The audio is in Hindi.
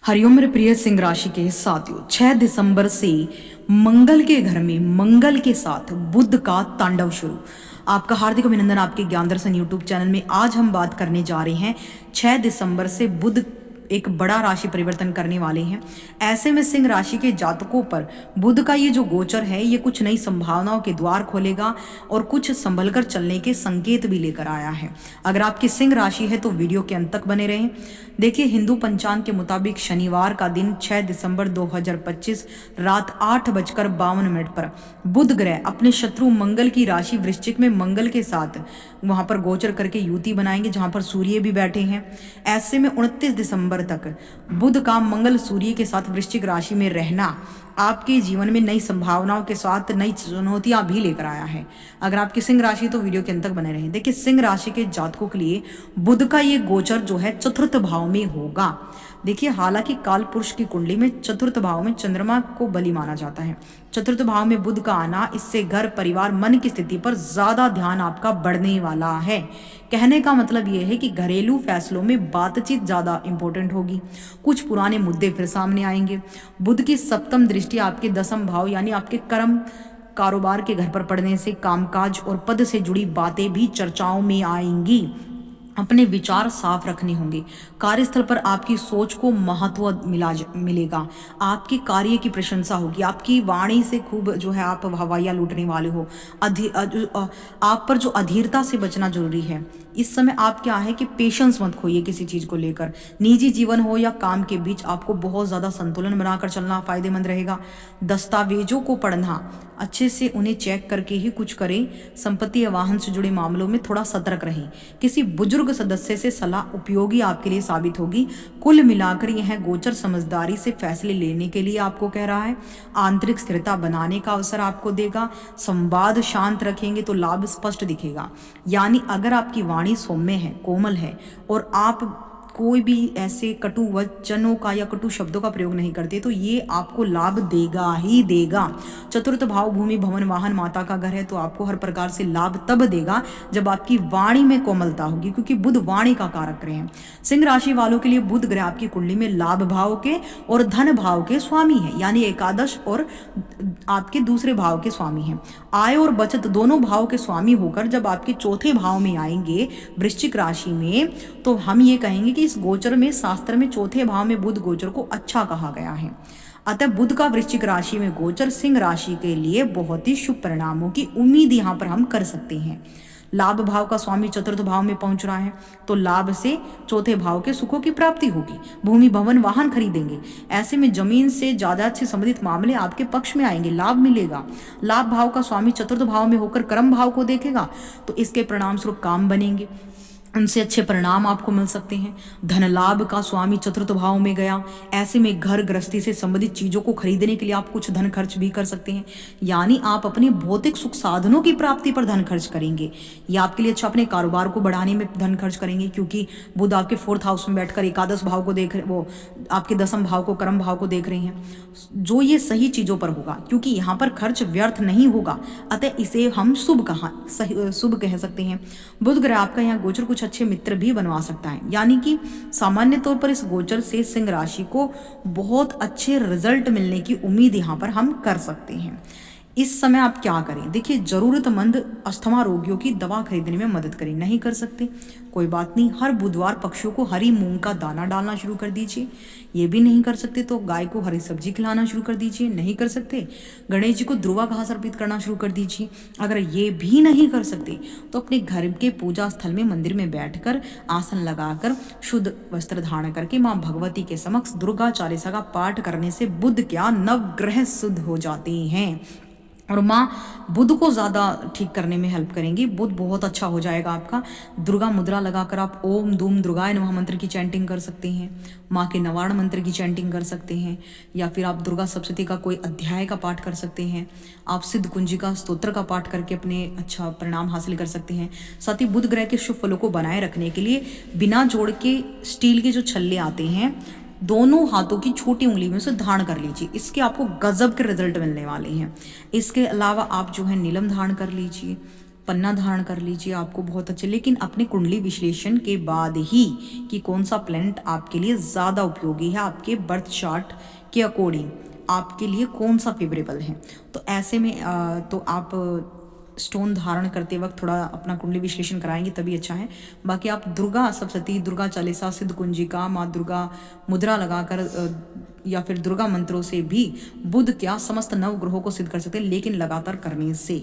हरिओम मेरे प्रिय सिंह राशि के साथियों, 6 दिसंबर से मंगल के घर में मंगल के साथ बुध का तांडव शुरू। आपका हार्दिक अभिनंदन आपके ज्ञान दर्शन यूट्यूब चैनल में। आज हम बात करने जा रहे हैं 6 दिसंबर से बुध एक बड़ा राशि परिवर्तन करने वाले हैं। ऐसे में सिंह राशि के जातकों पर बुध का ये जो गोचर है ये कुछ नई संभावनाओं के द्वार खोलेगा और कुछ संभल कर चलने के संकेत भी लेकर आया है। अगर आपकी सिंह राशि है तो वीडियो के अंत तक बने रहें। देखिए, हिंदू पंचांग के मुताबिक शनिवार का दिन 6 दिसंबर 2025 रात 8:52 पर बुध ग्रह अपने शत्रु मंगल की राशि वृश्चिक में मंगल के साथ वहां पर गोचर करके युति बनाएंगे, जहां पर सूर्य भी बैठे हैं। ऐसे में 29 दिसंबर तक बुध का मंगल सूर्य के साथ वृश्चिक राशि में रहना आपके जीवन में नई संभावनाओं के साथ नई चुनौतियां भी लेकर आया है। अगर आपकी सिंह राशि तो वीडियो के अंत तक बने रहें। देखिए, सिंह राशि के जातकों के लिए बुध का ये गोचर जो है चतुर्थ भाव में होगा। देखिए, हालांकि काल पुरुष की कुंडली में चतुर्थ भाव में चंद्रमा को बलि माना जाता है। चतुर्थ भाव में बुध का आना, इससे घर परिवार मन की स्थिति पर ज्यादा ध्यान आपका बढ़ने वाला है। कहने का मतलब यह है कि घरेलू फैसलों में बातचीत ज्यादा इंपॉर्टेंट होगी। कुछ पुराने मुद्दे फिर सामने आएंगे। बुध की सप्तम दृष्टि आपके दसम भाव यानी आपके कर्म कारोबार के घर पर पड़ने से कामकाज और पद से जुड़ी बातें भी चर्चाओं में आएंगी। अपने विचार साफ रखने होंगे। कार्यस्थल पर आपकी सोच को महत्व मिलेगा। आपके कार्य की प्रशंसा होगी। आपकी वाणी से खूब जो है आप हवाइयाँ लूटने वाले हो। आप पर जो अधीरता से बचना जरूरी है। इस समय आप क्या है कि पेशेंस मत खोइए किसी चीज़ को लेकर। निजी जीवन हो या काम के बीच आपको बहुत ज़्यादा संतुलन बनाकर चलना फायदेमंद रहेगा। दस्तावेजों को पढ़ना, अच्छे से उन्हें चेक करके ही कुछ करें। संपत्ति या वाहन से जुड़े मामलों में थोड़ा सतर्क रहें। किसी बुजुर्ग सदस्य से सलाह उपयोगी आपके लिए साबित होगी। कुल मिलाकर यह गोचर समझदारी से फैसले लेने के लिए आपको कह रहा है। आंतरिक स्थिरता बनाने का अवसर आपको देगा। संवाद शांत रखेंगे तो लाभ स्पष्ट दिखेगा। यानी अगर आपकी वाणी सौम्य है, कोमल है और आप कोई भी ऐसे कटु वचनों का या कटु शब्दों का प्रयोग नहीं करते तो ये आपको लाभ देगा ही देगा। चतुर्थ भाव भूमि भवन वाहन माता का घर है, तो आपको हर प्रकार से लाभ तब देगा जब आपकी वाणी में कोमलता होगी, क्योंकि बुध वाणी का कारक ग्रह है। सिंह राशि वालों के लिए बुध ग्रह आपकी कुंडली में लाभ भाव के और धन भाव के स्वामी है, यानी एकादश और आपके दूसरे भाव के स्वामी हैं। आय और बचत दोनों भाव के स्वामी होकर जब आपके चौथे भाव में आएंगे वृश्चिक राशि में, तो हम ये कहेंगे कि इस गोचर में शास्त्र में चौथे भाव में बुध गोचर को अच्छा कहा गया है। अतः बुध का वृश्चिक राशि में गोचर सिंह राशि के लिए बहुत ही शुभ परिणामों की उम्मीद यहाँ पर हम कर सकते हैं। लाभ भाव का स्वामी चतुर्थ भाव में पहुंच रहा है, तो लाभ से चौथे भाव के सुखों की प्राप्ति होगी। भूमि भवन वाहन खरीदेंगे। ऐसे में जमीन से जायदाद से संबंधित मामले आपके पक्ष में आएंगे, लाभ मिलेगा। लाभ भाव का स्वामी चतुर्थ भाव में होकर कर्म भाव को देखेगा, तो इसके परिणाम स्वरूप काम बनेंगे, उनसे अच्छे परिणाम आपको मिल सकते हैं। धन लाभ का स्वामी चतुर्थ भाव में गया। ऐसे में घर गृहस्थी से संबंधित चीजों को खरीदने के लिए आप कुछ धन खर्च भी कर सकते हैं, यानी आप अपने भौतिक सुख साधनों की प्राप्ति पर धन खर्च करेंगे। या आपके लिए अच्छा, अपने कारोबार को बढ़ाने में धन खर्च करेंगे, क्योंकि बुध आपके 4th हाउस में बैठकर एकादश भाव को देख रहे, वो आपके दसम भाव को कर्म भाव को देख रहे हैं, जो ये सही चीजों पर होगा, क्योंकि यहाँ पर खर्च व्यर्थ नहीं होगा। अतः इसे हम शुभ कह सकते हैं। बुध ग्रह आपका यहाँ गोचर कुछ अच्छे मित्र भी बनवा सकता है, यानी कि सामान्य तौर पर इस गोचर से सिंह राशि को बहुत अच्छे रिजल्ट मिलने की उम्मीद यहाँ पर हम कर सकते हैं। इस समय आप क्या करें? देखिए, जरूरतमंद अस्थमा रोगियों की दवा खरीदने में मदद करें। नहीं कर सकते, कोई बात नहीं। हर बुधवार पक्षियों को हरी मूंग का दाना डालना शुरू कर दीजिए। ये भी नहीं कर सकते तो गाय को हरी सब्जी खिलाना शुरू कर दीजिए। नहीं कर सकते, गणेश जी को ध्रुवा घास अर्पित करना शुरू कर दीजिए। अगर ये भी नहीं कर सकते तो अपने घर के पूजा स्थल में मंदिर में बैठकर आसन लगाकर शुद्ध वस्त्र धारण करके माँ भगवती के समक्ष दुर्गा चालीसा का पाठ करने से बुध क्या नवग्रह शुद्ध हो जाते हैं और माँ बुध को ज़्यादा ठीक करने में हेल्प करेंगी। बुध बहुत अच्छा हो जाएगा आपका। दुर्गा मुद्रा लगाकर आप ओम धूम दुर्गाय नमः मंत्र की चैंटिंग कर सकते हैं। माँ के नवार्ण मंत्र की चैंटिंग कर सकते हैं, या फिर आप दुर्गा सप्तशती का कोई अध्याय का पाठ कर सकते हैं। आप सिद्ध कुंजिका स्तोत्र का पाठ करके अपने अच्छा परिणाम हासिल कर सकते हैं। साथ ही बुध ग्रह के शुभ फलों को बनाए रखने के लिए बिना जोड़ के स्टील के जो छल्ले आते हैं, दोनों हाथों की छोटी उंगली में उसे धारण कर लीजिए। इसके आपको गजब के रिजल्ट मिलने वाले हैं। इसके अलावा आप जो है नीलम धारण कर लीजिए। पन्ना धारण कर लीजिए, आपको बहुत अच्छे, लेकिन अपने कुंडली विश्लेषण के बाद ही कि कौन सा प्लैनेट आपके लिए ज़्यादा उपयोगी है, आपके बर्थ चार्ट के अकॉर्डिंग आपके लिए कौन सा फेवरेबल है। तो ऐसे में तो आप स्टोन धारण करते वक्त थोड़ा अपना कुंडली विश्लेषण कराएंगे तभी अच्छा है। बाकी आप दुर्गा सप्तशती, दुर्गा चालीसा, सिद्ध कुंजिका, माँ दुर्गा मुद्रा लगाकर या फिर दुर्गा मंत्रों से भी बुध क्या समस्त नवग्रहों को सिद्ध कर सकते हैं, लेकिन लगातार करने से।